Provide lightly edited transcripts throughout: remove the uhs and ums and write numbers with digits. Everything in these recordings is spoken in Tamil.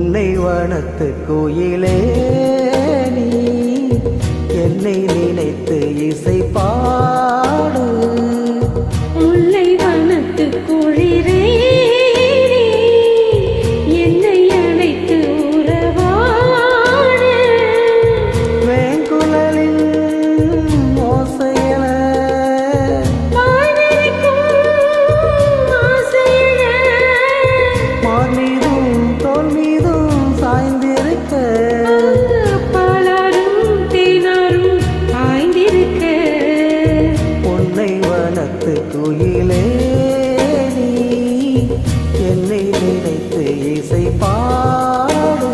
முல்லை வனத்து கோயிலே நீ என்னை நினைத்து இசை பாடு. முல்லை வனத்து குளிரே என்னை அழைத்து உறவாடு. வேங்குழலின் ஓசையென வாழ்வதற்கும் ஆசையென மார் மீதும் தோல் மீதும் சாய்ந்திருக்க பாலாரும் தேனாரும் ஆய்ந்திருக்க உன்னை வனத்து குயிலே நீ என்னை நினைத்து இசை பாடு.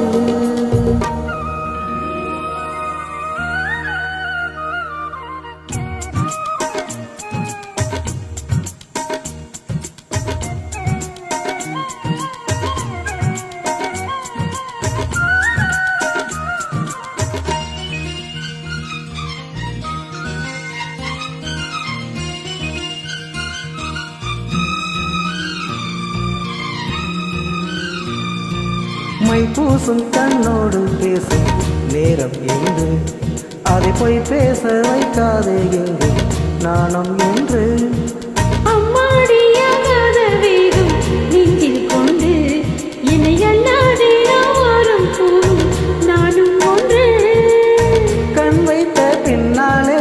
மை பூசும் கண்ணோடு பேசும் நேரம் என்று அதை போய் பேச வைக்காதே எங்கு நாணம் என்று. அம்மாடியாகாத வேகம் நெஞ்சில் கொண்டு என்னை அல்லாதே யாரும் போகும் நானும் ஒன்று. கண் வைத்த பின்னாலே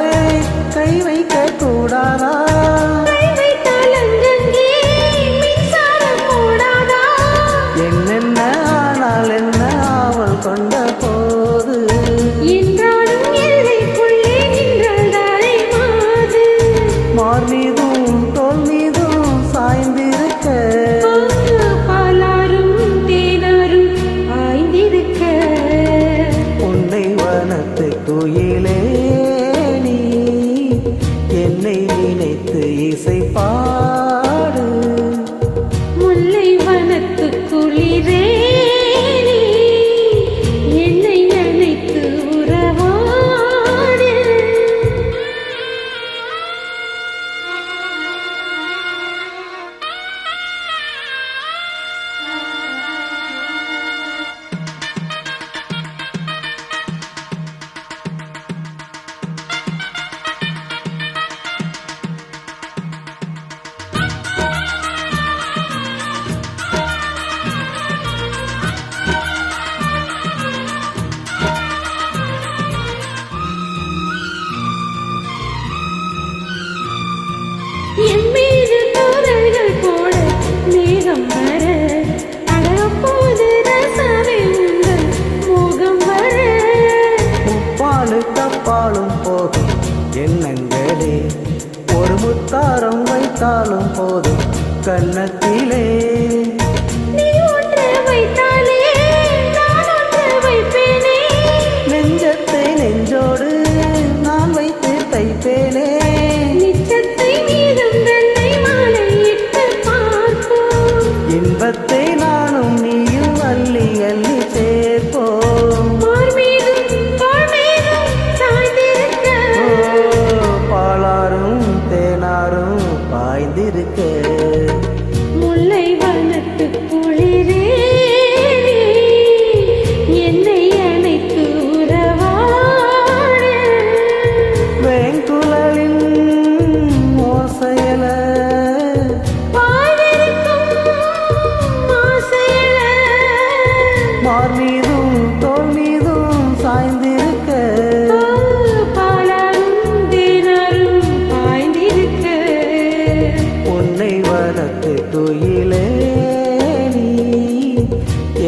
கை வைக்க கூடாதா? கை வைத்தால் அங்கங்கே மின்சாரம் ஓடாதா? என்னென்ன ஆனால் என்ன அவள் கொண்ட போது என்றாலும் எல்லைக்குள்ளே நின்றால் தாரை மாது. மார் மீதும் தோல் மீதும் சாய்ந்திருக்க பாலாரும் தேனாரும் ஆய்ந்திருக்க உன்னை வனத்து குயிலே நீ என்னை நினைத்து இசை பாடு. முல்லை வனத்து குளிரே என்னை அழைத்து உறவாடு. என் மீது தூரல்கள் போட மேகம் வர அழப்போது ரசமே உங்கள் மோகம் வர. முப்பாலு கப்பாலும் போதும் எண்ணங்களே ஒரு முத்தாரம் வைத்தாலும் போதும் கன்னத்திலே. நீ ஒன்று வைத்தாலே நான் ஒன்று வைப்பேனே. நெஞ்சத்தை நெஞ்சோடு நான் வைத்து தைப்பேனே. நிச்சத்தை மீதும் தன்னை மாலையிட்டு பார்ப்போம். இன்பத்தை நானும் நீயும் அள்ளி அள்ளி சேர்ப்போம். மார் மீதும் தோள் மீதும் சாய்ந்திருக்க பாலாரும் தேனாரும் பாய்ந்திருக்க முல்லை வனத்து குளிரே என்னை அழைத்து உறவாடு. வேங்குழலின் ஓசையல வாழ்வதற்கும் ஆசையென மார் மீதும் தோல் மீதும் சாய்ந்திருக்க பாலாரும் தேனாரும் ஆய்ந்திருக்க உன்னை வனத்து குயிலே நீ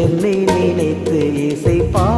என்னை நினைத்து இசை பா